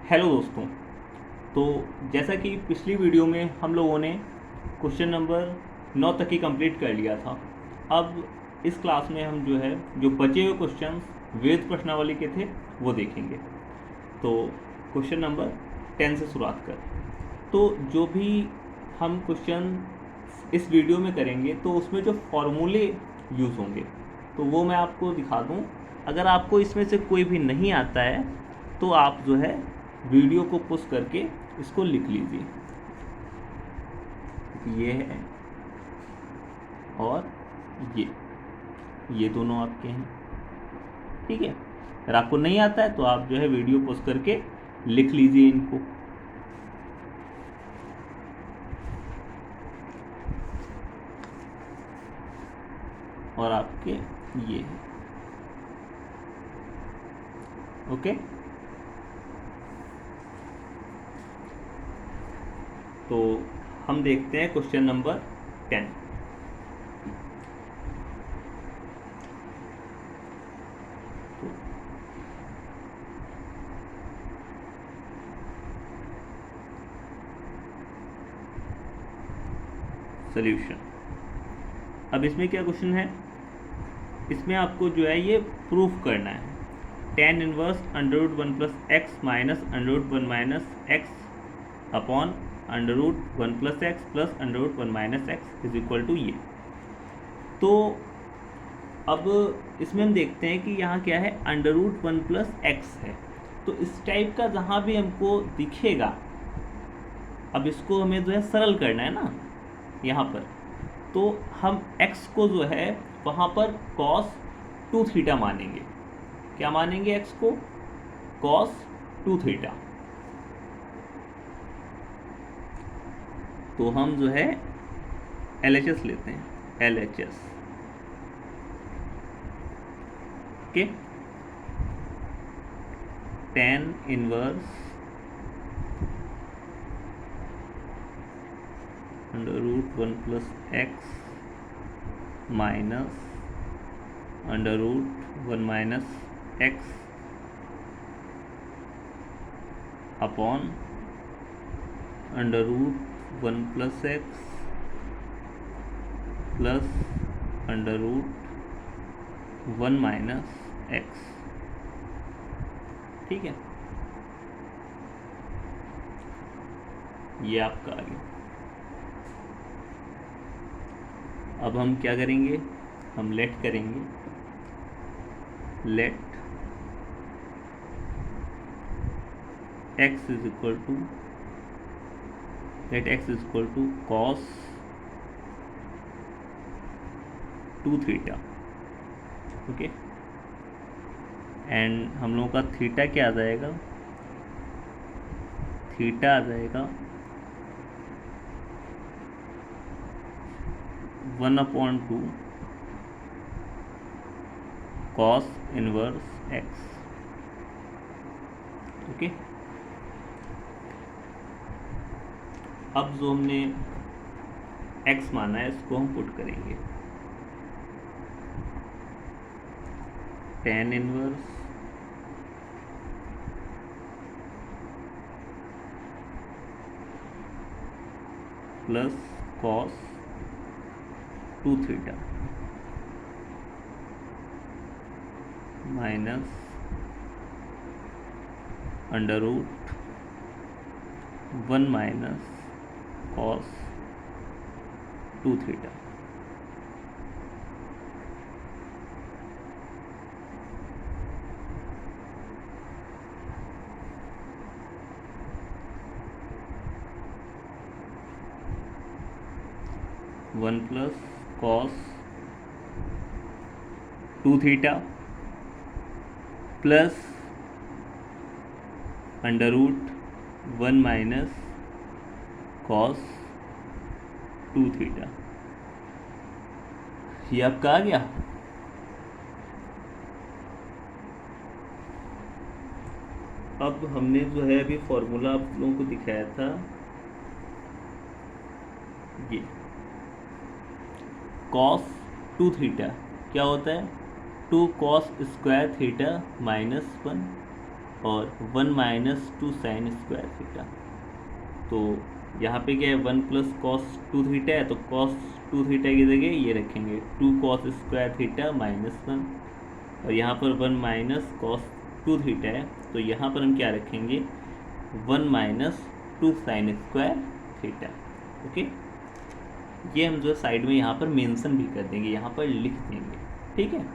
Hello दोस्तों। तो जैसा कि पिछली वीडियो में हम लोगों ने क्वेश्चन नंबर 9 तक ही कंप्लीट कर लिया था। अब इस क्लास में हम जो है जो बचे हुए क्वेश्चंस वेद प्रश्नावली के थे वो देखेंगे। तो क्वेश्चन नंबर 10 से शुरुआत कर। तो जो भी हम क्वेश्चन इस वीडियो में करेंगे तो उसमें जो फॉर्मूले यूज़ होंगे तो वो मैं आपको दिखा दूँ। अगर आपको इसमें से कोई भी नहीं आता है तो आप जो है वीडियो को पुश करके इसको लिख लीजिए। ये है और ये दोनों आपके हैं, ठीक है। अगर आपको नहीं आता है तो आप जो है वीडियो पुश करके लिख लीजिए इनको। और आपके ये है, ओके। तो हम देखते हैं क्वेश्चन नंबर 10। सॉल्यूशन। अब इसमें क्या क्वेश्चन है, इसमें आपको जो है ये प्रूफ करना है। tan inverse under root 1 plus x minus under root 1 minus x upon under root 1 plus x plus under root 1 minus x is equal to ये। तो अब इसमें हम देखते हैं कि यहाँ क्या है, अंडर रूट 1 प्लस एक्स है। तो इस टाइप का जहाँ भी हमको दिखेगा, अब इसको हमें जो है सरल करना है ना यहाँ पर, तो हम x को जो है वहाँ पर cos 2 थीटा मानेंगे। क्या मानेंगे x को? cos 2 theta. तो हम जो है LHS लेते हैं, LHS, okay. tan inverse under root 1 plus x minus under root 1 minus x upon under root 1 plus x plus under root 1 minus x, ठीक है। ये आपका आ गया। अब हम क्या करेंगे, हम लेट करेंगे, let x is equal to cos 2 theta, okay. And हम लोगों का थीटा क्या आ जाएगा, थीटा आ जाएगा 1/2 cos इनवर्स x, ओके। अब जो हमने x माना है इसको हम पुट करेंगे। tan inverse plus cos 2 theta minus under root 1 minus cos 2 theta. One plus cos 2 theta plus under root 1 minus cos 2 theta. ये आपका आ गया। अब हमने जो है अभी फॉर्मूला आप लोगों को दिखाया था, ये cos 2 थीटा क्या होता है, 2 cos स्क्वायर थीटा माइनस 1, और 1 माइनस 2 साइन स्क्वायर थीटा। तो यहाँ पे क्या है, 1 प्लस कॉस 2 थीटा है, तो कॉस 2 थीटा की जगह ये रखेंगे 2 कॉस स्क्वायर थीटा माइनस 1, और यहाँ पर 1 माइनस कॉस 2 थीटा है, तो यहाँ पर हम क्या रखेंगे 1 minus 2 sine square theta. Okay, ये हम जो साइड में यहाँ पर मेंशन भी कर देंगे, यहाँ पर लिख देंगे। ठीक है,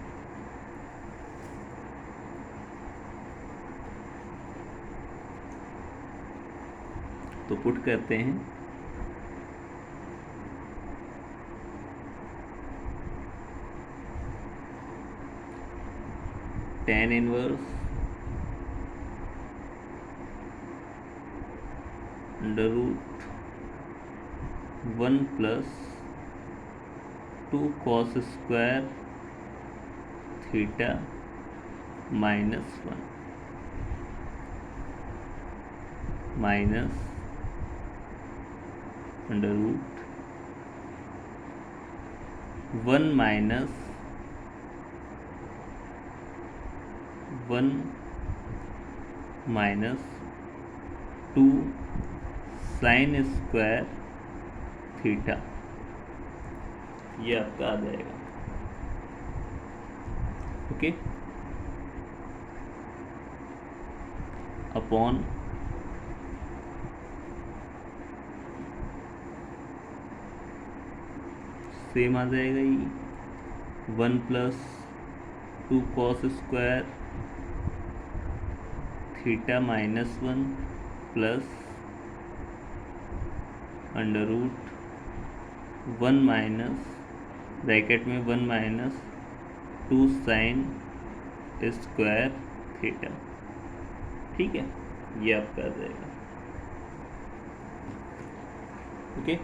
तो पुट करते हैं। tan inverse under root 1 plus 2 cos square theta minus 1 minus under root 1 minus 1 minus 2 sine square theta, ये आपका आ जाएगा। ओके, अपॉन सेम आ जाएगा ये 1 plus 2 cos square theta minus 1 plus under root 1 माइनस ब्रैकेट में 1 माइनस 2 साइन स्क्वायर थीटा। ठीक है, ये आपका आ जाएगा। ओके,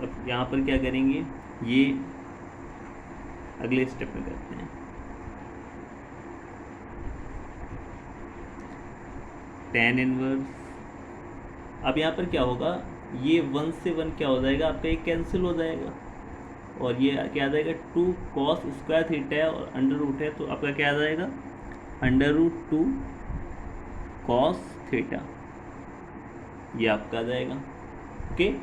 अब यहाँ पर क्या करेंगे, ये अगले स्टेप में करते हैं। tan इनवर्स, अब यहाँ पर क्या होगा, ये 1 से 1 क्या हो जाएगा आपका, एक कैंसिल हो जाएगा, और ये क्या आ जाएगा 2 कॉस स्क्वायर थीटा है और अंडर रूट है, तो आपका क्या आ जाएगा अंडर रूट 2 कॉस थीटा, ये आपका आ जाएगा। ओके,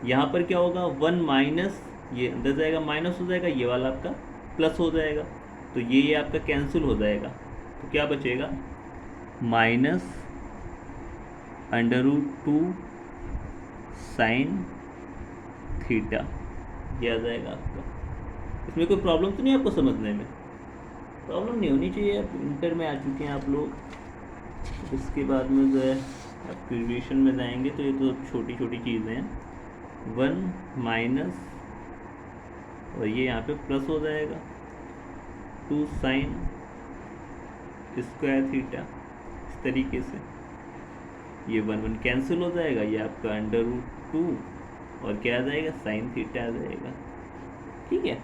यहाँ पर क्या होगा 1 माइनस, ये अंदर जाएगा माइनस हो जाएगा, ये वाला आपका प्लस हो जाएगा, तो ये आपका कैंसिल हो जाएगा, तो क्या बचेगा minus under root 2 sine theta, ये आ जाएगा आपका। इसमें कोई प्रॉब्लम तो नहीं आपको समझने में? प्रॉब्लम नहीं होनी चाहिए, आप इंटर में आ चुके हैं आप लोग। इसके बाद में जो है आप ग्रेजुएशन में जाएंगे तो ये तो छोटी छोटी चीज़ें हैं। 1 माइनस और ये यहाँ पे प्लस हो जाएगा 2 साइन स्क्वायर थीटा, इस तरीके से ये 1 1 कैंसिल हो जाएगा, ये आपका अंडर रूट 2 और क्या आ जाएगा साइन थीटा आ जाएगा। ठीक है,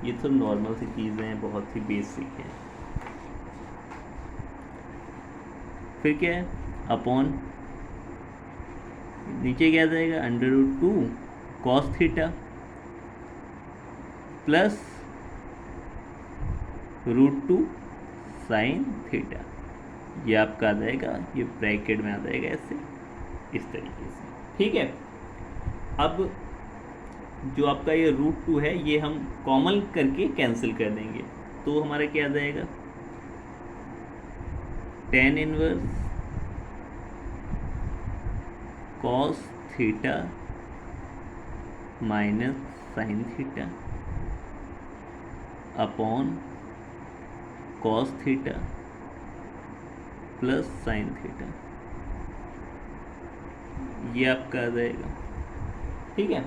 ये तो नॉर्मल सी चीज़ें हैं, बहुत ही बेसिक है। फिर क्या है अपॉन, नीचे क्या आ जाएगा under root 2 cos theta plus root 2 sine theta, ये आपका आ जाएगा, ये ब्रैकेट में आ जाएगा ऐसे इस तरीके से। ठीक है, अब जो आपका ये रूट 2 है ये हम कॉमन करके कैंसिल कर देंगे, तो हमारा क्या आ जाएगा tan inverse cos theta minus sine theta upon cos theta plus sign theta, ये आपका आ जाएगा। ठीक है,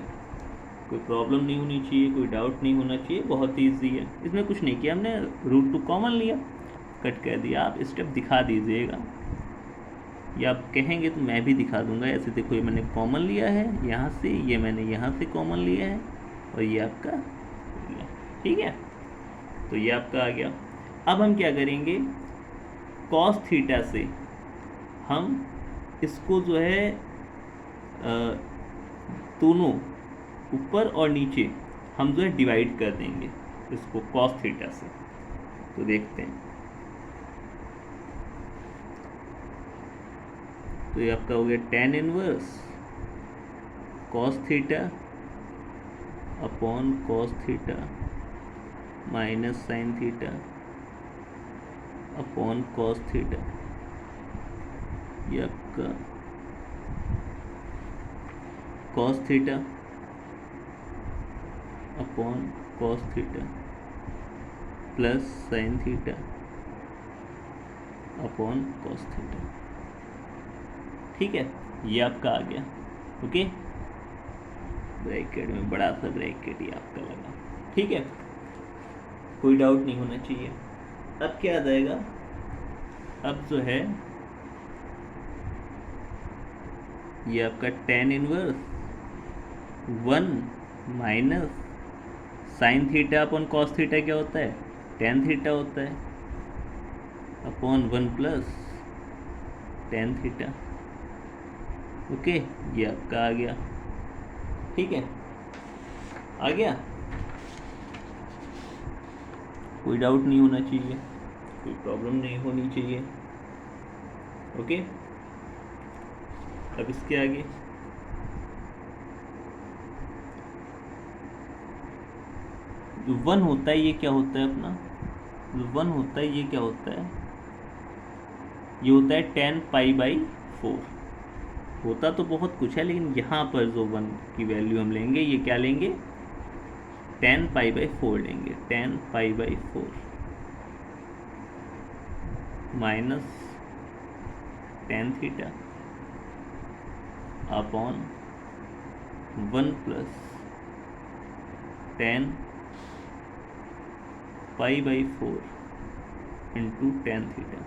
कोई प्रॉब्लम नहीं होनी चाहिए, कोई डाउट नहीं होना चाहिए, बहुत ईजी है। इसमें कुछ नहीं किया हमने, रूट 2 कॉमन लिया, कट कर दिया। आप स्टेप दिखा दीजिएगा या आप कहेंगे तो मैं भी दिखा दूंगा। ऐसे देखो, ये मैंने कॉमन लिया है यहाँ से, ये मैंने यहाँ से कॉमन लिया है और ये आपका हो गया। ठीक है, तो ये आपका आ गया। अब हम क्या करेंगे, कॉस थीटा से हम इसको जो है दोनों ऊपर और नीचे हम जो है डिवाइड कर देंगे इसको कॉस थीटा से। तो देखते हैं। तो ये आपका हो गया tan inverse cos theta upon cos theta minus sin theta upon cos theta. ये आपका cos theta upon cos theta plus sin theta upon cos theta. ठीक है, ये आपका आ गया। ओके, ब्रैकेट में बड़ा सा ब्रैकेट ये आपका लगा। ठीक है, कोई डाउट नहीं होना चाहिए। अब क्या आ जाएगा, अब जो है ये आपका tan inverse 1 minus sine theta upon cos theta क्या होता है, tan थीटा होता है, upon 1 plus tan theta. Okay, ये आपका आ गया। ठीक है, आ गया, कोई डाउट नहीं होना चाहिए, कोई प्रॉब्लम नहीं होनी चाहिए। ओके, अब इसके आगे जो 1 होता है ये क्या होता है अपना, जो 1 होता है ये क्या होता है, ये होता है tan पाई बाई 4। होता तो बहुत कुछ है, लेकिन यहाँ पर जो 1 की वैल्यू हम लेंगे, ये क्या लेंगे, tan पाई बाई 4 लेंगे। tan pi by 4 minus tan theta upon 1 plus tan pi by 4 into tan theta.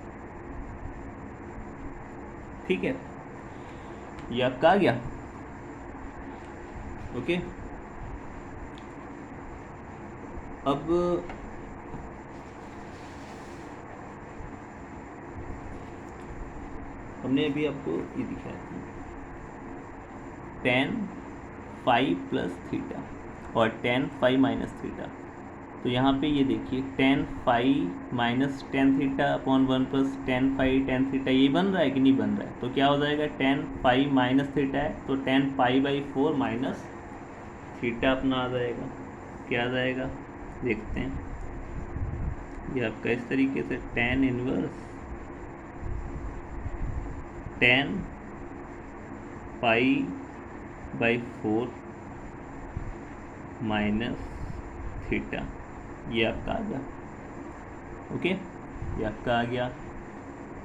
ठीक है, ये आपका आ गया। ओके, अब हमने अभी आपको ये दिखाया था tan फाई प्लस थीटा और tan फाई माइनस थीटा। तो यहाँ पे ये देखिए tan phi minus tan theta upon 1 plus tan phi tan theta, ये बन रहा है कि नहीं बन रहा है, तो क्या हो जाएगा, tan फाई माइनस थीटा है तो tan pi by 4 minus theta अपना आ जाएगा। क्या आ जाएगा देखते हैं, ये आपका इस तरीके से tan inverse tan pi by 4 minus theta, ये आपका आ गया। ओके, ये आपका आ गया।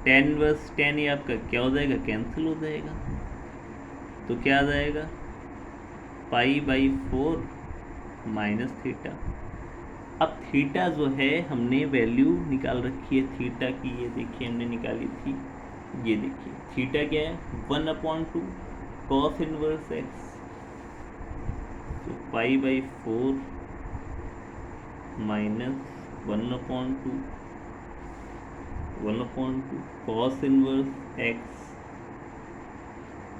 tan इनवर्स tan, ये आपका क्या हो जाएगा, कैंसिल हो जाएगा, तो क्या आ जाएगा, पाई बाई 4 माइनस थीटा। अब थीटा जो है हमने वैल्यू निकाल रखी है थीटा की, ये देखिए हमने निकाली थी, ये देखिए थीटा क्या है, 1/2 कॉस इनवर्स एक्स, तो pi by 4 minus 1/2 cos inverse x.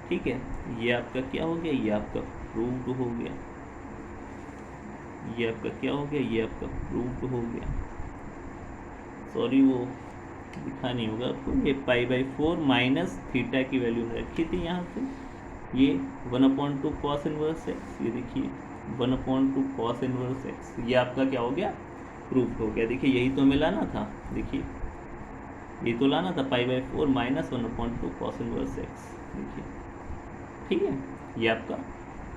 ठीक है, ये आपका क्या हो गया, ये आपका प्रूव्ड हो गया। ये आपका क्या हो गया, ये आपका प्रूव्ड हो गया। सॉरी, वो दिखा नहीं होगा आपको, ये पाई बाई 4 माइनस थीटा की वैल्यू में रखी थी यहाँ से, ये 1/2 कॉस इनवर्स एक्स, ये देखिए 1/2 कॉस इनवर्स एक्स, ये आपका क्या हो गया, प्रूफ हो गया। देखिए यही तो हमें लाना था, देखिए ये तो लाना था pi by 4 minus 1/2 cos inverse x, देखिए। ठीक है, ये आपका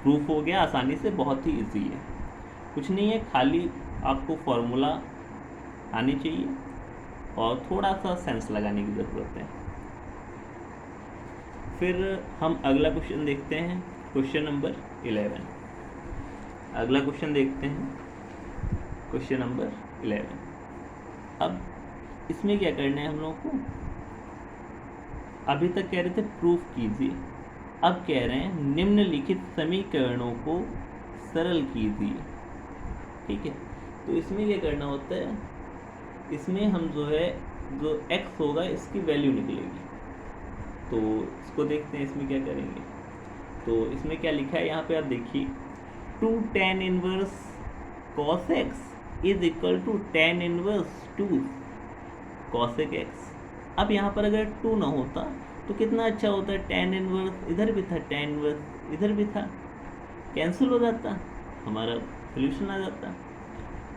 प्रूफ हो गया आसानी से, बहुत ही इजी है, कुछ नहीं है, खाली आपको फॉर्मूला आनी चाहिए और थोड़ा सा सेंस लगाने की ज़रूरत है। फिर हम अगला क्वेश्चन देखते हैं, क्वेश्चन नंबर 11। अगला क्वेश्चन देखते हैं, क्वेश्चन नंबर 11। अब इसमें क्या करना है हम लोगों को, अभी तक कह रहे थे प्रूफ कीजिए, अब कह रहे हैं निम्नलिखित समीकरणों को सरल कीजिए। ठीक है, तो इसमें क्या करना होता है, इसमें हम जो है जो x होगा इसकी वैल्यू निकलेगी, तो इसको देखते हैं इसमें क्या करेंगे। तो इसमें क्या लिखा है यहाँ पे आप देखिए, 2 tan inverse cos x is equal to tan inverse 2 cosec x। अब यहाँ पर अगर 2 ना होता तो कितना अच्छा होता, tan इनवर्स इधर भी था, tan इनवर्स इधर भी था, कैंसिल हो जाता, हमारा सोल्यूशन आ जाता।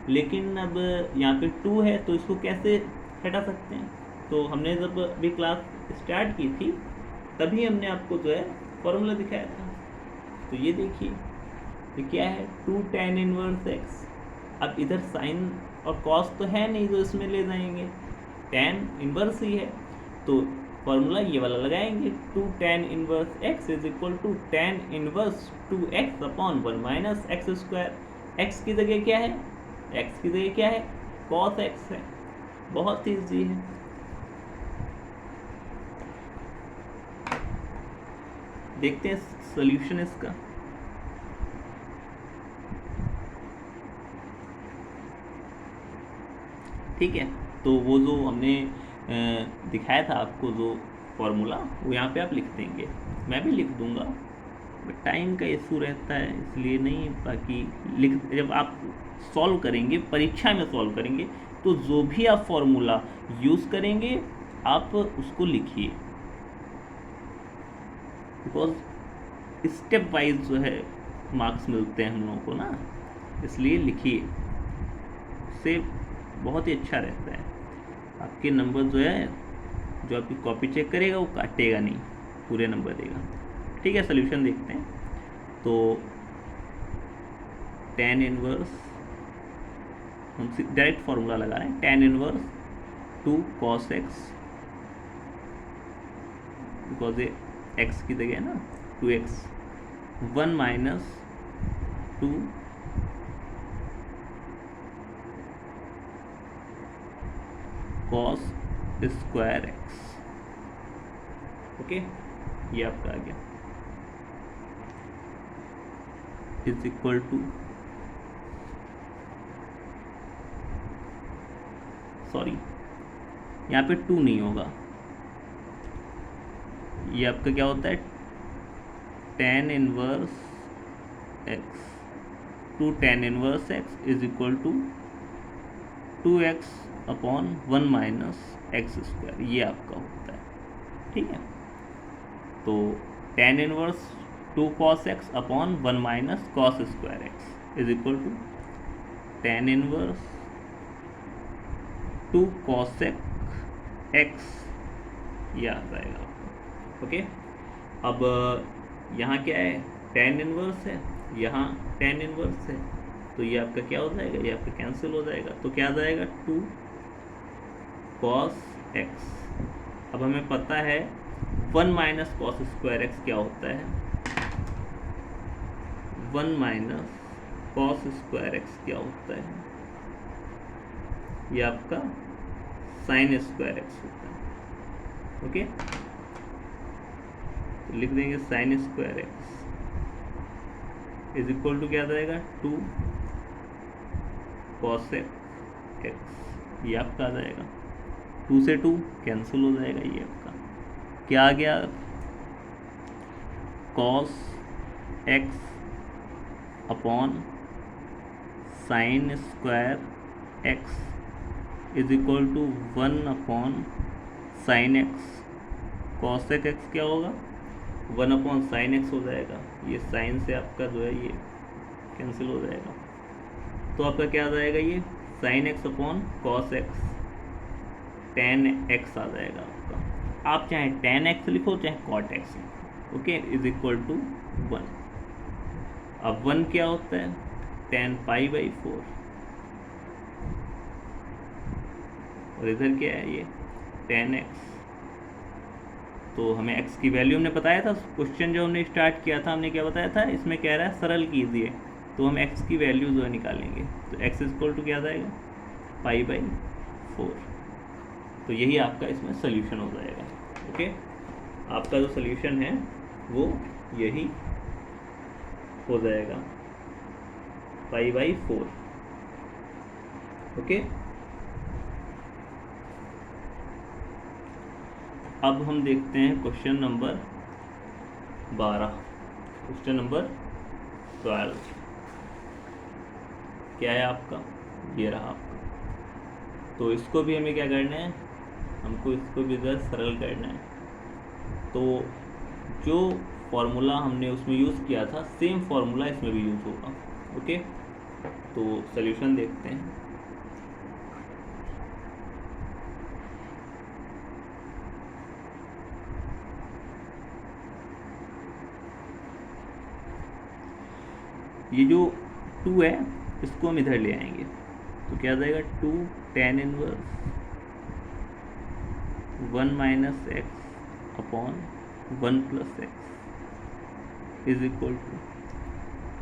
लेकिन अब यहाँ पे 2 है तो इसको कैसे हटा सकते हैं, तो हमने जब अभी क्लास स्टार्ट की थी तभी हमने आपको जो है फॉर्मूला दिखाया था। तो ये देखिए ये क्या है, 2 tan इनवर्स x। अब इधर साइन और कॉस तो है नहीं जो इसमें ले जाएंगे, tan इनवर्स ही है, तो फॉर्मूला ये वाला लगाएंगे, 2 tan inverse x is equal to tan inverse 2x upon 1 minus x square. x की जगह क्या है, x की जगह क्या है, cos x है। बहुत ईजी है। देखते हैं सॉल्यूशन इसका। ठीक है, तो वो जो हमने दिखाया था आपको जो फॉर्मूला, वो यहाँ पे आप लिख देंगे, मैं भी लिख दूंगा, बट टाइम का इशू रहता है इसलिए नहीं, बाकी लिख जब आप सॉल्व करेंगे, परीक्षा में सॉल्व करेंगे, तो जो भी आप फॉर्मूला यूज़ करेंगे आप उसको लिखिए, बिकॉज स्टेप वाइज जो है मार्क्स मिलते हैं हम लोगों को ना, इसलिए लिखिए, उससे बहुत ही अच्छा रहता है। आपके नंबर जो है, जो आपकी कॉपी चेक करेगा वो काटेगा नहीं, पूरे नंबर देगा। ठीक है, सोल्यूशन देखते हैं। तो tan इनवर्स, हम डायरेक्ट फार्मूला लगा रहे हैं, tan inverse 2 cos x, because ये x की जगह है ना, 2x 1 minus 2 cos square x। Okay, ये आपका आ गया, इज इक्वल टू, सॉरी यहाँ पे 2 नहीं होगा, ये आपका क्या होता है, tan inverse x, 2 tan inverse x is equal to 2x upon 1 minus x square, ये आपका होता है। ठीक है, तो tan inverse 2 cos x upon 1 minus cos square x is equal to tan inverse 2 cos x, ये आ जाएगा आपका। ओके, अब यहाँ क्या है, tan इनवर्स है, यहाँ tan इनवर्स है, तो ये आपका क्या हो जाएगा, ये आपका कैंसिल हो जाएगा, तो क्या आ जाएगा 2 cos x। अब हमें पता है 1 माइनस कॉस स्क्वायर एक्स क्या होता है, 1 माइनस कॉस स्क्वायर एक्स क्या होता है, ये आपका साइन स्क्वायर एक्स होता है। ओके, तो लिख देंगे sine square x is equal to क्या आ जाएगा, 2 cos x, ये आपका आ जाएगा, 2 से 2 कैंसिल हो जाएगा, ये आपका क्या आ गया, cos x upon sine square x is equal to 1 upon sine x, cos x क्या होगा, 1 अपॉन साइन एक्स हो जाएगा, ये साइन से आपका जो है ये कैंसिल हो जाएगा, तो आपका क्या आ जाएगा, ये sine x upon cos x, tan x आ जाएगा आपका। आप चाहे tan x लिखो चाहे cot x लिखो, ओके, इज इक्वल टू 1। अब 1 क्या होता है, tan पाई बाई 4, और इधर क्या है, ये tan x, तो हमें x की वैल्यू हमने बताया था, क्वेश्चन जो हमने स्टार्ट किया था हमने क्या बताया था, इसमें कह रहा है सरल कीजिए, तो हम x की वैल्यू जो है निकालेंगे, तो x इज इक्वल टू क्या आ जाएगा, पाई बाई 4, तो यही आपका इसमें सोल्यूशन हो जाएगा। ओके, आपका जो सोल्यूशन है वो यही हो जाएगा, पाई बाई 4। ओके, अब हम देखते हैं क्वेश्चन नंबर 12। क्वेश्चन नंबर 12 क्या है आपका, ये रहा आपका। तो इसको भी हमें क्या करना है, हमको इसको भी ज़रा सरल करना है। तो जो फॉर्मूला हमने उसमें यूज़ किया था सेम फॉर्मूला इसमें भी यूज़ होगा। ओके, तो सॉल्यूशन देखते हैं। ये जो 2 है इसको हम इधर ले आएंगे, तो क्या आ जाएगा 2 tan inverse 1 minus x upon 1 plus x is equal to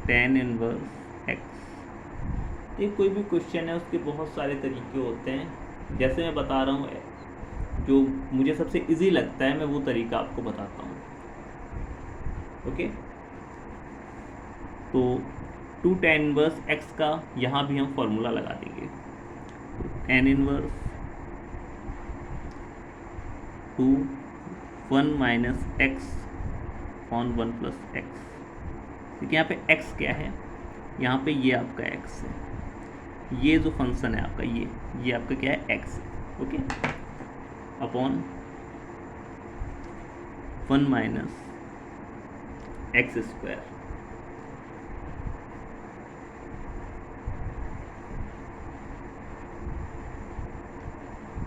tan inverse x. ये कोई भी क्वेश्चन है उसके बहुत सारे तरीके होते हैं, जैसे मैं बता रहा हूँ जो मुझे सबसे इजी लगता है मैं वो तरीका आपको बताता हूँ। ओके, तो 2 tan इनवर्स x का यहाँ भी हम फॉर्मूला लगा देंगे। तो tan inverse 2 1 minus x upon 1 plus x. देखिए यहाँ पे x क्या है, यहाँ पे ये आपका x है, ये जो फंक्शन है आपका ये आपका क्या है x है। Okay, upon 1 minus x square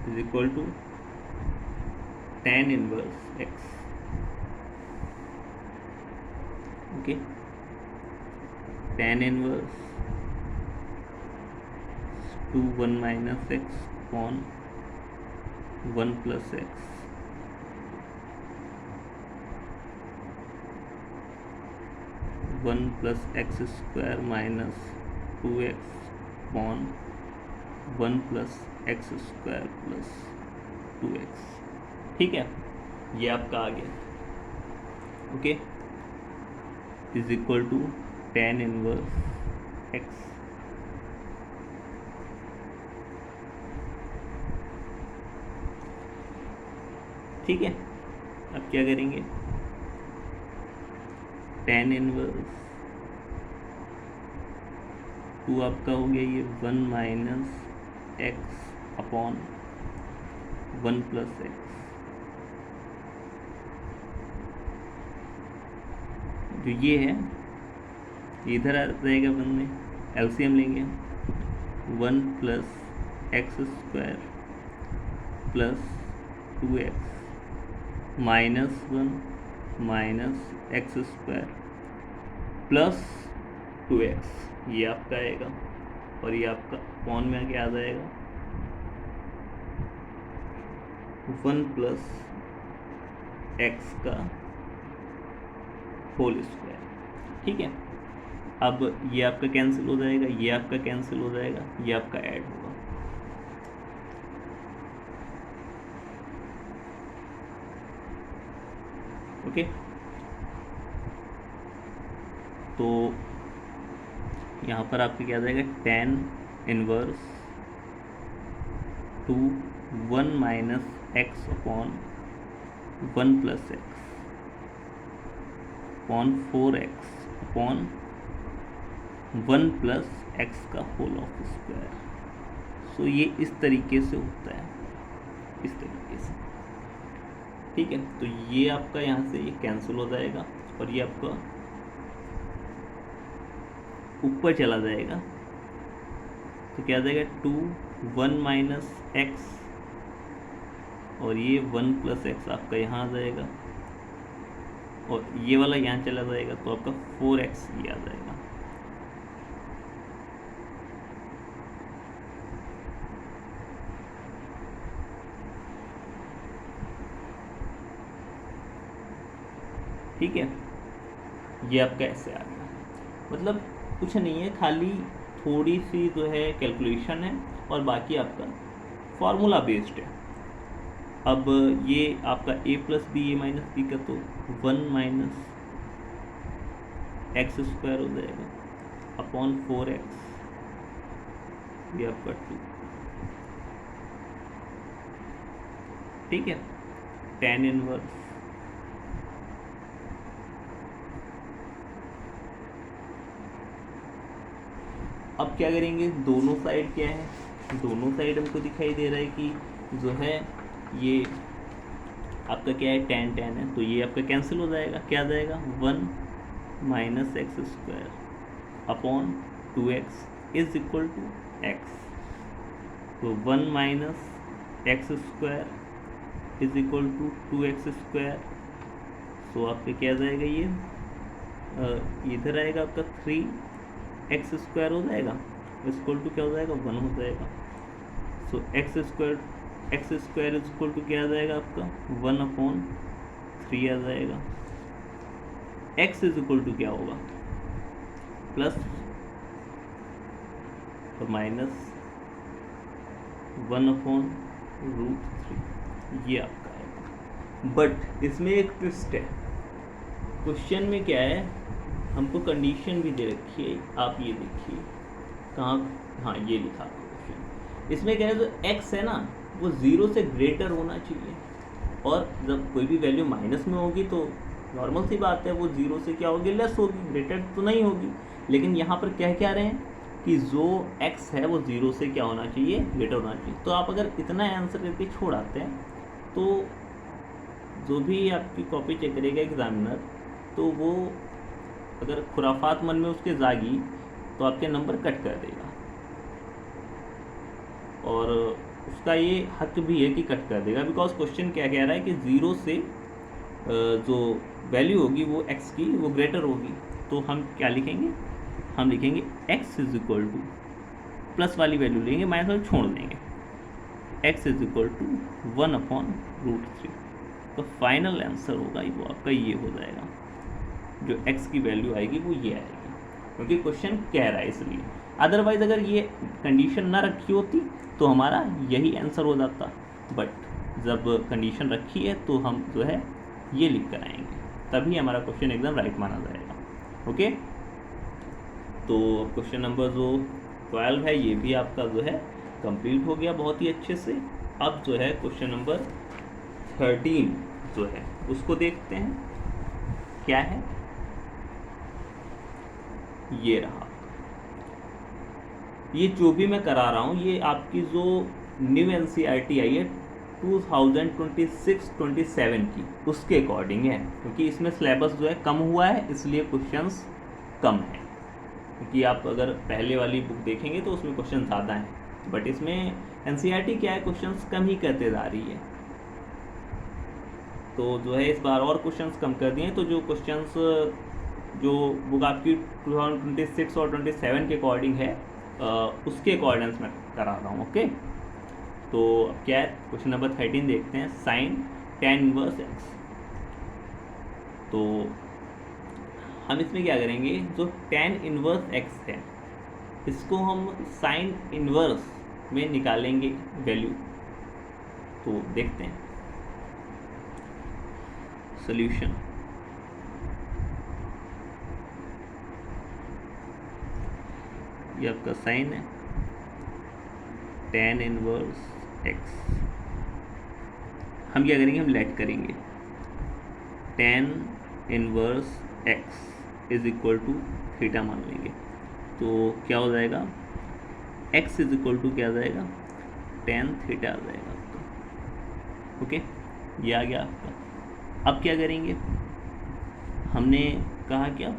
is equal to tan inverse x। Okay, tan inverse 2 1 minus x upon 1 plus x one plus x square minus 2x upon 1 plus x square plus 2x। ठीक है, ये आपका आ गया। Okay, is equal to tan inverse x। ठीक है, अब क्या करेंगे, tan इनवर्स 2 आपका हो गया ये 1 minus x upon 1 plus x. जो ये है इधर आ जाएगा, वन में एलसीएम लेंगे 1 plus x square plus 2x minus 1 minus x square plus 2x, ये आपका आएगा और ये आपका अपॉन में आके आ जाएगा 1 प्लस एक्स का होल स्क्वायर। ठीक है, अब ये आपका कैंसिल हो जाएगा, ये आपका कैंसिल हो जाएगा, ये आपका ऐड होगा। ओके, तो यहाँ पर आपका क्या आ जाएगा, tan inverse 2 1 minus x upon 1 plus x upon 4x upon 1 plus x का होल ऑफ स्क्वायर। सो ये इस तरीके से होता है, इस तरीके से। ठीक है, तो ये आपका यहाँ से ये कैंसिल हो जाएगा और ये आपका ऊपर चला जाएगा, तो क्या आ जाएगा 2 1 माइनस एक्स और ये 1 प्लस एक्स आपका यहाँ आ जाएगा और ये वाला यहाँ चला जाएगा, तो आपका 4x ये आ जाएगा। ठीक है, ये आपका ऐसे आ गया। मतलब कुछ नहीं है, खाली थोड़ी सी जो है कैलकुलेशन है और बाकी आपका फॉर्मूला बेस्ड है। अब ये आपका a plus b a minus b का तो 1 माइनस एक्स स्क्वायर हो जाएगा अपॉन 4x, ये आपका 2। ठीक है, tan इनवर्स अब क्या करेंगे, दोनों साइड क्या है, दोनों साइड हमको दिखाई दे रहा है कि जो है ये आपका क्या है, tan है, तो ये आपका कैंसिल हो जाएगा, क्या आ जाएगा 1 minus x square upon 2x is equal to x. तो 1 minus x square is equal to 2x स्क्वायर। सो आपका क्या आ जाएगा, ये इधर आएगा आपका 3x स्क्वायर हो जाएगा, इक्वल टू क्या हो जाएगा 1 हो जाएगा। So x square is equal to क्या आ जाएगा आपका 1 अपॉन 3 आ जाएगा। x इज इक्वल टू क्या होगा, प्लस और माइनस 1 अपॉन √3, ये आपका आएगा। बट इसमें एक ट्विस्ट है, क्वेश्चन में क्या है, हमको कंडीशन भी दे रखी है, आप ये देखिए कहाँ, हाँ ये लिखा क्वेश्चन। इसमें क्या है, जो x है ना वो 0 से ग्रेटर होना चाहिए, और जब कोई भी वैल्यू माइनस में होगी तो नॉर्मल सी बात है वो 0 से क्या होगी, लेस होगी, ग्रेटर तो नहीं होगी। लेकिन यहाँ पर क्या रहे हैं कि जो x है वो 0 से क्या होना चाहिए, ग्रेटर होना चाहिए। तो आप अगर इतना आंसर करके छोड़ आते हैं तो जो भी आपकी कॉपी चेक करेगा एग्जामिनर, तो वो अगर खुराफात मन में उसके जागी तो आपके नंबर कट कर देगा, और उसका ये हक भी है कि कट कर देगा, बिकॉज क्वेश्चन क्या कह रहा है कि 0 से जो वैल्यू होगी वो x की वो ग्रेटर होगी। तो हम क्या लिखेंगे, हम लिखेंगे x is equal to, plus वाली वैल्यू लेंगे, माइनस वाली छोड़ देंगे, x is equal to 1 upon √3। तो फाइनल आंसर होगा वो आपका ये हो जाएगा, जो x की वैल्यू आएगी वो ये आएगी, क्योंकि क्वेश्चन कह रहा है इसलिए। अदरवाइज अगर ये कंडीशन ना रखी होती तो हमारा यही आंसर हो जाता, बट जब कंडीशन रखी है तो हम जो है ये लिख कर आएंगे, तभी हमारा क्वेश्चन एकदम राइट माना जाएगा। ओके, तो क्वेश्चन नंबर जो 12 है ये भी आपका जो है कंप्लीट हो गया बहुत ही अच्छे से। अब जो है क्वेश्चन नंबर 13 जो है उसको देखते हैं क्या है, ये रहा। ये जो भी मैं करा रहा हूँ ये आपकी जो न्यू NCERT आई है 2026-27 की, उसके अकॉर्डिंग है, क्योंकि इसमें सिलेबस जो है कम हुआ है इसलिए क्वेश्चंस कम है। क्योंकि आप अगर पहले वाली बुक देखेंगे तो उसमें क्वेश्चन ज़्यादा हैं, बट इसमें NCERT क्या है, क्वेश्चंस कम ही करते जा रही है। तो जो है इस बार और क्वेश्चंस कम कर दिए, तो जो क्वेश्चंस जो बुक आपकी 2026 और 27 के अकॉर्डिंग है उसके अकॉर्डिंग मैं करा रहा हूँ। ओके, तो अब क्या है, क्वेश्चन नंबर 13 देखते हैं, साइन tan इनवर्स x। तो हम इसमें क्या करेंगे, जो tan इनवर्स x है इसको हम साइन इनवर्स में निकालेंगे वैल्यू। तो देखते हैं सॉल्यूशन। ये आपका साइन है tan इनवर्स x, हम क्या करेंगे, हम लेट करेंगे tan inverse x is equal to theta मान लेंगे। तो क्या हो जाएगा, x इज इक्वल टू क्या आ जाएगा, tan थीटा आ जाएगा आपका। ओके, ये आ गया आपका। अब क्या करेंगे, हमने कहा क्या,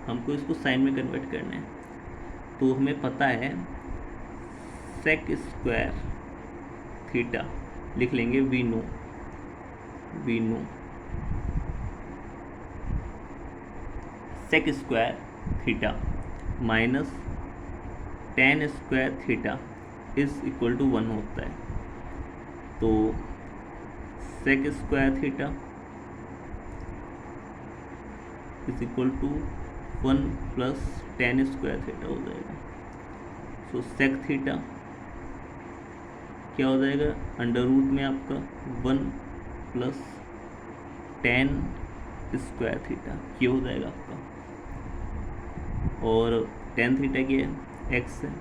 हमको इसको साइन में कन्वर्ट करना है, तो हमें पता है sec स्क्वायर थीटा लिख लेंगे, we know sec square theta minus tan square theta is equal to 1 होता है। तो sec square theta is equal to 1 plus tan square theta हो जाएगा। सो sec थीटा क्या हो जाएगा, अंडर रूट में आपका 1 प्लस tan स्क्वायर थीटा ये हो जाएगा आपका, और tan थीटा क्या है, x है,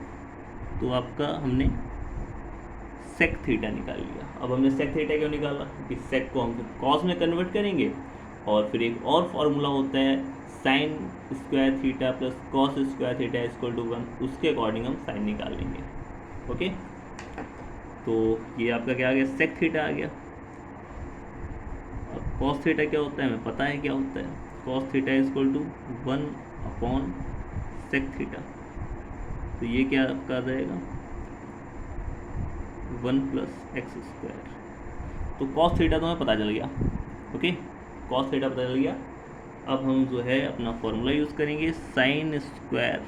तो आपका हमने sec थीटा निकाल लिया। अब हमने sec थीटा क्यों निकाला, कि sec को हम cos में कन्वर्ट करेंगे, और फिर एक और फार्मूला होता है sine square theta plus cos square theta equal to 1, उसके अकॉर्डिंग हम साइन निकाल लेंगे। ओके, तो ये आपका क्या आ गया, सेक थीटा आ गया। अब कॉस थीटा क्या होता है, हमें पता है क्या होता है, cos theta equal to 1 upon sec theta. तो ये क्या आपका आ जाएगा 1 प्लस एक्स स्क्वायर। तो कॉस थीटा तो हमें पता चल गया। ओके, कॉस थीटा पता चल गया। अब हम जो है अपना फॉर्मूला यूज़ करेंगे, साइन स्क्वायर,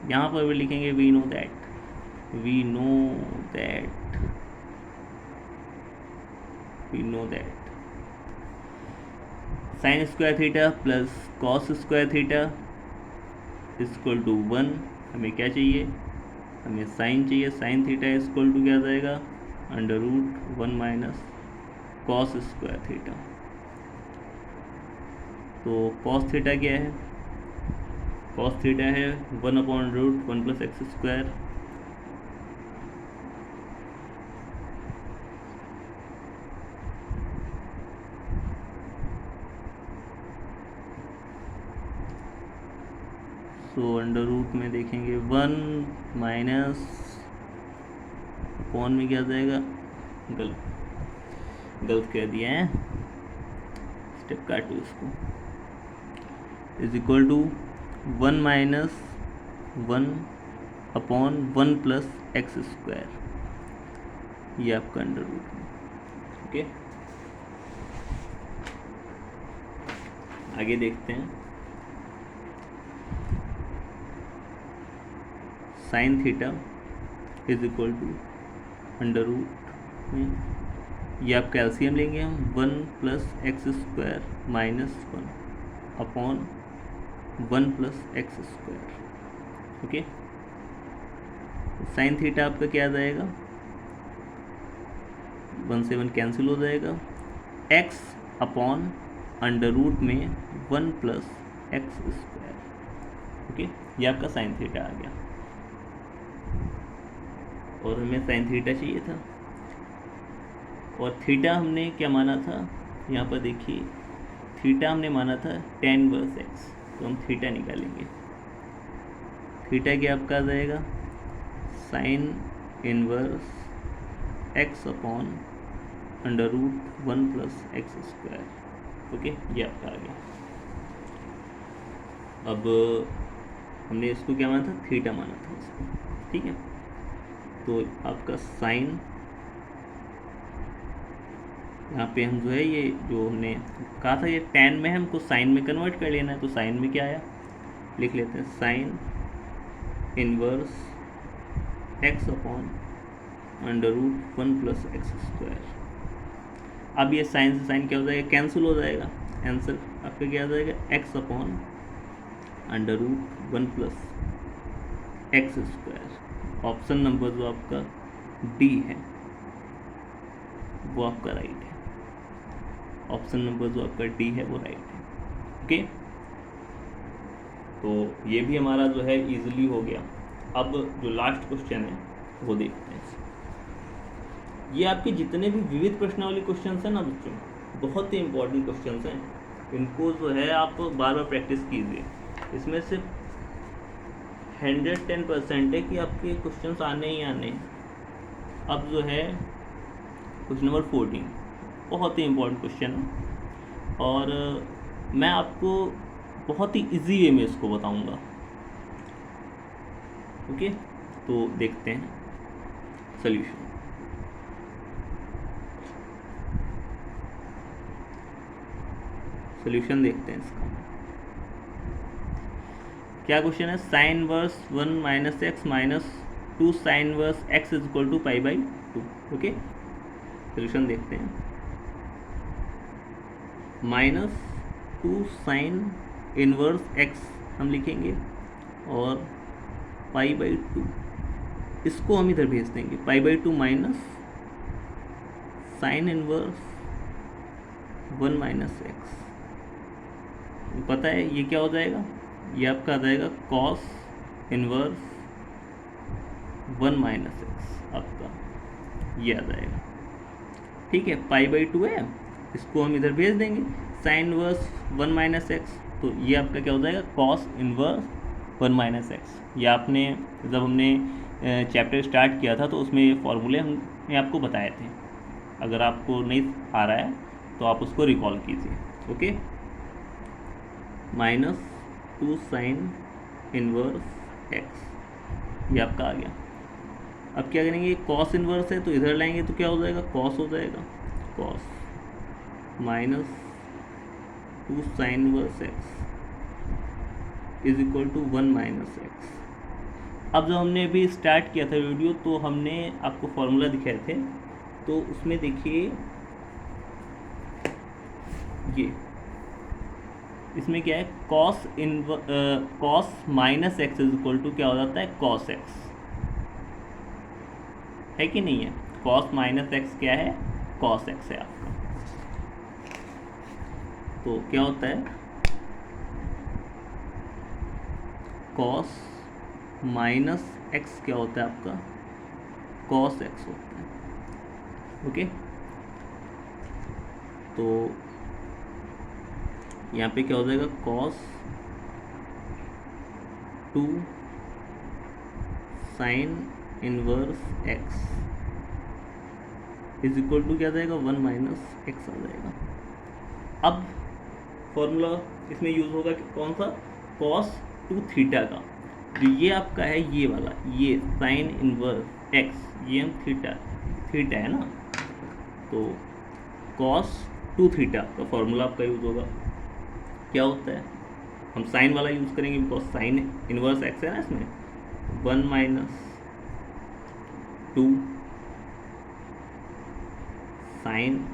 यहाँ पर भी लिखेंगे we know that sine square theta plus cos square theta equal to 1। हमें क्या चाहिए, हमें साइन चाहिए। साइन थीटा इक्वल टू क्या आ जाएगा, under root 1 minus cos square theta. तो कॉस थीटा क्या है, कॉस थीटा है 1 upon root 1 plus x square. तो अंडर रूट में देखेंगे 1 माइनस अपॉन में क्या जाएगा, गलत कह दिया है, स्टेप काटो इसको, is equal to 1 minus 1 upon 1 plus x square, ये आपका अंडर रूट में। ओके, आगे देखते हैं। Sine theta is equal to under root में, ये आप कैल्शियम लेंगे हम 1 plus x square minus 1 upon 1 plus x square. Okay, sine theta आपका क्या आ जाएगा, 1 से 1 कैंसिल हो जाएगा, x अपॉन अंडर रूट में 1 प्लस एक्स स्क्वायर। ओके, ये आपका साइन थीटा आ गया। और हमें साइन थीटा चाहिए था, और थीटा हमने क्या माना था, यहाँ पर देखिए थीटा हमने माना था tan इनवर्स x, तो हम थीटा निकालेंगे। थीटा क्या आपका आ जाएगा, sine inverse x upon under root 1 plus x square. Okay, ये आपका आ गया। अब हमने इसको क्या माना था, थीटा माना था इसको, ठीक है। तो आपका साइन, यहाँ पे हम जो है ये जो हमने कहा था ये tan में है, हमको साइन में कन्वर्ट कर लेना है। तो साइन में क्या आया, लिख लेते हैं sine inverse x upon under root 1 plus x square. अब ये साइन से साइन क्या हो जाएगा, कैंसिल हो जाएगा, आंसर आपका क्या आ जाएगा, x upon under root 1 plus x square. Option number जो आपका डी है वो आपका राइट है, ऑप्शन नंबर जो आपका डी है वो राइट है। ओके, तो ये भी हमारा जो है इजीली हो गया। अब जो लास्ट क्वेश्चन है वो देखते हैं। ये आपके जितने भी विविध प्रश्नावली क्वेश्चंस हैं ना बच्चों, बहुत ही इंपॉर्टेंट क्वेश्चंस हैं, इनको जो है आप बार बार प्रैक्टिस कीजिए। इसमें से 110% है कि आपके क्वेश्चंस आने ही आने। अब जो है क्वेश्चन नंबर 14 बहुत ही इम्पोर्टेंट क्वेश्चन है, और मैं आपको बहुत ही इजी वे में इसको बताऊंगा। ओके, तो देखते हैं सॉल्यूशन। सॉल्यूशन देखते हैं इसका। क्या क्वेश्चन है, sine verse 1 minus x minus 2 sine verse x is equal to pi by 2। Okay, solution देखते हैं। माइनस 2 साइन इनवर्स एक्स हम लिखेंगे और पाई बाई 2 इसको हम इधर भेज देंगे, पाई by 2 minus sine inverse 1 minus x. पता है ये क्या हो जाएगा, ये आपका आ जाएगा कॉस इनवर्स 1 माइनस एक्स, आपका ये आ जाएगा। ठीक है, पाई बाई 2 है, इसको हम इधर भेज देंगे। साइन इनवर्स 1 माइनस एक्स तो ये आपका क्या हो जाएगा, कॉस इनवर्स 1 माइनस एक्स। ये आपने जब हमने चैप्टर स्टार्ट किया था तो उसमें ये फॉर्मूले हमने आपको बताए थे। अगर आपको नहीं आ रहा है तो आप उसको रिकॉल कीजिए। ओके, -2 साइन इनवर्स एक्स ये आपका आ गया। अब क्या करेंगे, कॉस इनवर्स है तो इधर लाएंगे तो क्या हो जाएगा, कॉस हो जाएगा, cos -2 sine inverse x is equal to 1 minus x. अब जब हमने अभी स्टार्ट किया था वीडियो तो हमने आपको फॉर्मूला दिखाए थे, तो उसमें देखिए ये इसमें क्या है, cos minus x is equal to क्या हो जाता है, कॉस एक्स, है कि नहीं है। कॉस माइनस एक्स क्या है, कॉस एक्स है आपका। तो क्या होता है, कॉस माइनस एक्स क्या होता है आपका, कॉस एक्स होता है। ओके, तो यहाँ पे क्या हो जाएगा, cos 2 sine inverse x is equal to क्या जाएगा, 1 माइनस एक्स आ जाएगा। अब फॉर्मूला इसमें यूज होगा कौन सा, कॉस 2 थीटा का। जो ये आपका है ये वाला, ये साइन इनवर्स एक्स, ये हम थीटा है ना, तो कॉस 2 थीटा का फॉर्मूला आपका यूज होगा। क्या होता है, हम साइन वाला यूज करेंगे बिकॉज साइन इनवर्स एक्स है ना इसमें, 1 minus 2 sine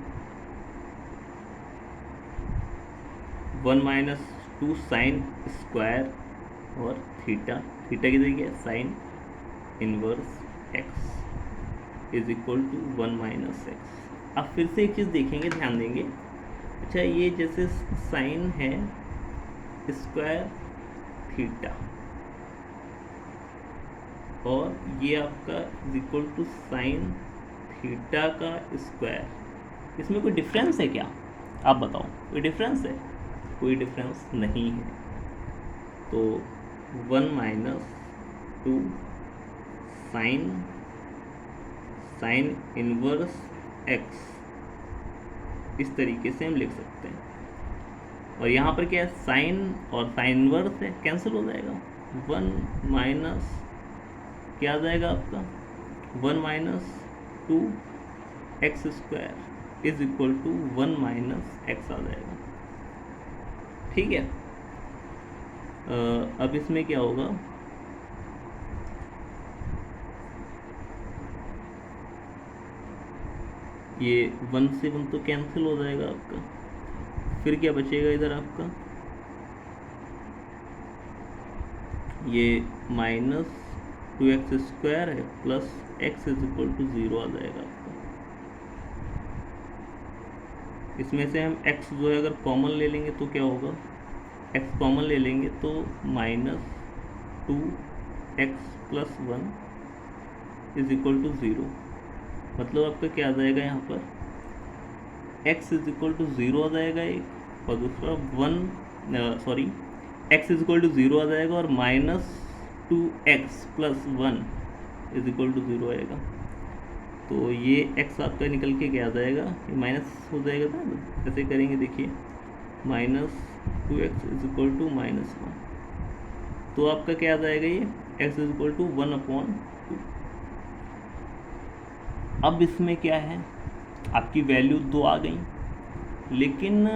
1 minus 2 sine square और थीटा की जगह sine inverse x is equal to 1 minus x. अब फिर से एक चीज़ देखेंगे, ध्यान देंगे। अच्छा, ये जैसे साइन है स्क्वायर थीटा और ये आपका is equal to sine theta का स्क्वायर, इसमें कोई डिफरेंस है क्या, आप बताओ, कोई डिफरेंस है, कोई डिफरेंस नहीं है। तो 1 माइनस 2 साइन इनवर्स एक्स इस तरीके से हम लिख सकते हैं। और यहाँ पर क्या है, साइन और साइन इनवर्स है, कैंसिल हो जाएगा, 1 माइनस क्या आ जाएगा आपका, 1 minus 2 x square is equal to 1 minus x आ जाएगा। ठीक है, अब इसमें क्या होगा, ये 1 से 1 तो कैंसिल हो जाएगा आपका, फिर क्या बचेगा इधर आपका, ये -2x स्क्वायर है plus x is equal to 0 आ जाएगा आपका। इसमें से हम x जो है अगर कॉमन ले लेंगे तो क्या होगा, x कॉमन ले लेंगे तो -2x plus 1 is equal to 0। मतलब आपका क्या आ जाएगा, यहाँ पर x इज इक्वल टू 0 आ जाएगा एक, और दूसरा x इज इक्वल टू 0 आ जाएगा और -2x plus 1 is equal to 0 आएगा। तो ये x आपका निकल के क्या आ जाएगा, ये माइनस हो जाएगा ना, ऐसे करेंगे देखिए, -2x इज इक्वल टू -1, तो आपका क्या आ जाएगा, ये x इज इक्वल टू 1/2। अब इसमें क्या है, आपकी वैल्यू 2 आ गई, लेकिन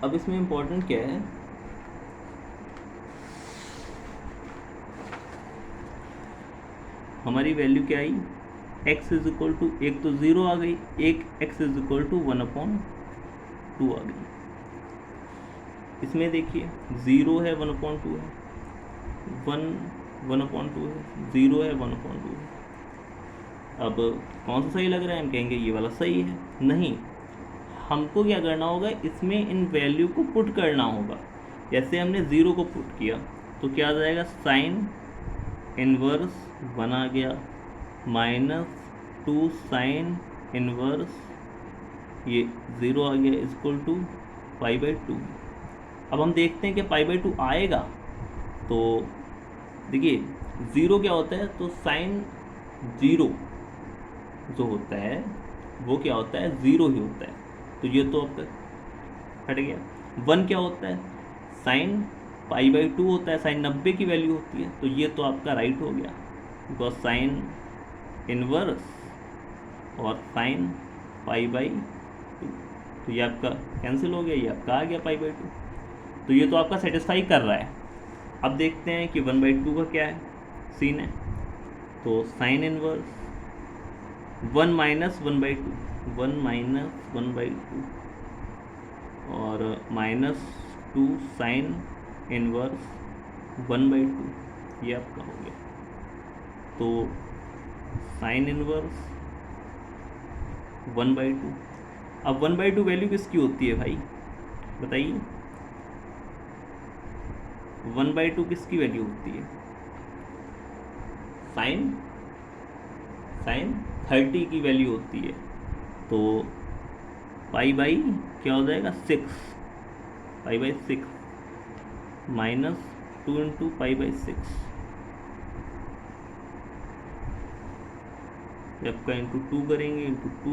अब इसमें इम्पोर्टेंट क्या है, हमारी वैल्यू क्या आई, x इज इक्वल टू, एक तो 0 आ गई, एक x इज इक्वल टू 1/2 आ गई। इसमें देखिए 0 है 1/2 है, 1/2 है, 0 है 1/2 है। अब कौन सा सही लग रहा है, हम कहेंगे ये वाला सही है। नहीं, हमको क्या करना होगा, इसमें इन वैल्यू को पुट करना होगा। जैसे हमने 0 को पुट किया तो क्या आ जाएगा, साइन इनवर्स 1 आ गया, -2 साइन इनवर्स ये 0 आ गया इक्वल टू π/2। अब हम देखते हैं कि π/2 आएगा, तो देखिए 0 क्या होता है, तो साइन 0 जो होता है वो क्या होता है, 0 ही होता है, तो ये तो अब तक हट गया। 1 क्या होता है, साइन π/2 होता है, साइन 90 की वैल्यू होती है, तो ये तो आपका राइट हो गया, बिकॉज साइन इनवर्स और साइन π/2, तो ये आपका कैंसिल हो गया, ये आपका आ गया π/2, तो ये तो आपका सेटिस्फाई कर रहा है। अब देखते हैं कि 1/2 का क्या है सीन है, तो साइन इनवर्स 1 - 1/2, 1 - 1/2 और -2 साइन इनवर्स 1/2, ये आपका हो गया। तो साइन इनवर्स 1/2, अब 1/2 वैल्यू किसकी होती है भाई बताइए, 1/2 किसकी वैल्यू होती है, साइन 30 की वैल्यू होती है, तो पाई क्या हो जाएगा 6, π/6 -2 × π/6, जब का इंटू 2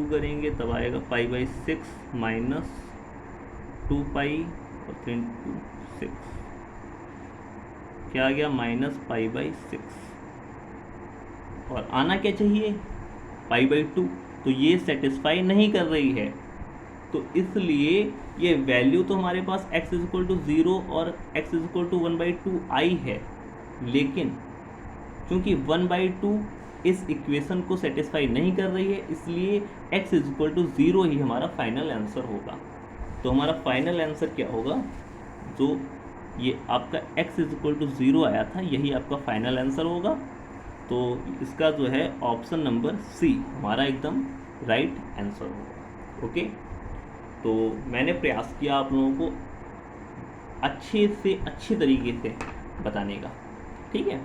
करेंगे तब आएगा π/6 -2π और फिर इंटू 6, क्या आ गया -π/6, और आना क्या चाहिए π/2, तो ये सेटिस्फाई नहीं कर रही है, तो इसलिए ये वैल्यू तो हमारे पास x = 0 और x = 1/2 आई है, लेकिन क्योंकि 1/2 इस इक्वेशन को सेटिस्फाई नहीं कर रही है, इसलिए x = 0 ही हमारा फाइनल आंसर होगा। तो हमारा फाइनल आंसर क्या होगा, जो ये आपका x = 0 आया था, यही आपका फाइनल आंसर होगा। तो इसका जो है ऑप्शन नंबर सी हमारा एकदम राइट आंसर होगा। ओके, तो मैंने प्रयास किया आप लोगों को अच्छे से अच्छे तरीके से बताने का, ठीक है।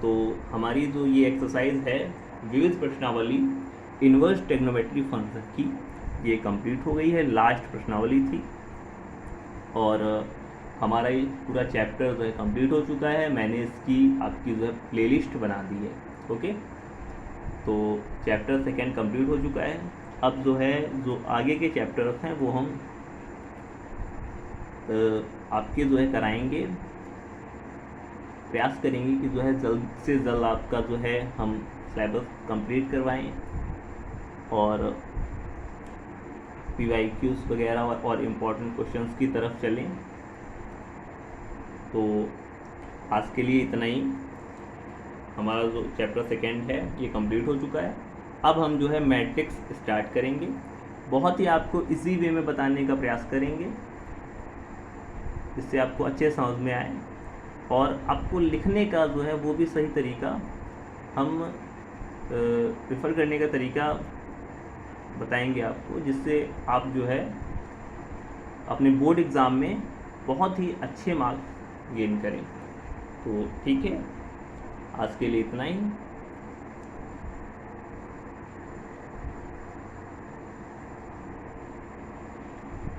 तो हमारी जो ये एक्सरसाइज है विविध प्रश्नावली इन्वर्स ट्रिग्नोमेट्री फंक्शन की, ये कंप्लीट हो गई है, लास्ट प्रश्नावली थी, और हमारा ये पूरा चैप्टर जो है कंप्लीट हो चुका है। मैंने इसकी आपकी जो है प्लेलिस्ट बना दी है। ओके, तो चैप्टर 2 कंप्लीट हो चुका है। अब जो है जो आगे के चैप्टर्स हैं वो हम आपके जो है कराएंगे, प्रयास करेंगे कि जो है जल्द से जल्द आपका जो है हम सिलेबस कंप्लीट करवाएं और PYQs वगैरह और इम्पोर्टेंट क्वेश्चंस की तरफ चलें। तो आज के लिए इतना ही, हमारा जो चैप्टर 2 है ये कंप्लीट हो चुका है। अब हम जो है मैट्रिक्स स्टार्ट करेंगे, बहुत ही आपको इजी वे में बताने का प्रयास करेंगे जिससे आपको अच्छे समझ में आए, और आपको लिखने का जो है वो भी सही तरीका हम प्रेफर करने का तरीका बताएंगे आपको, जिससे आप जो है अपने बोर्ड एग्ज़ाम में बहुत ही अच्छे मार्क्स गेन करें। तो ठीक है, आज के लिए इतना ही।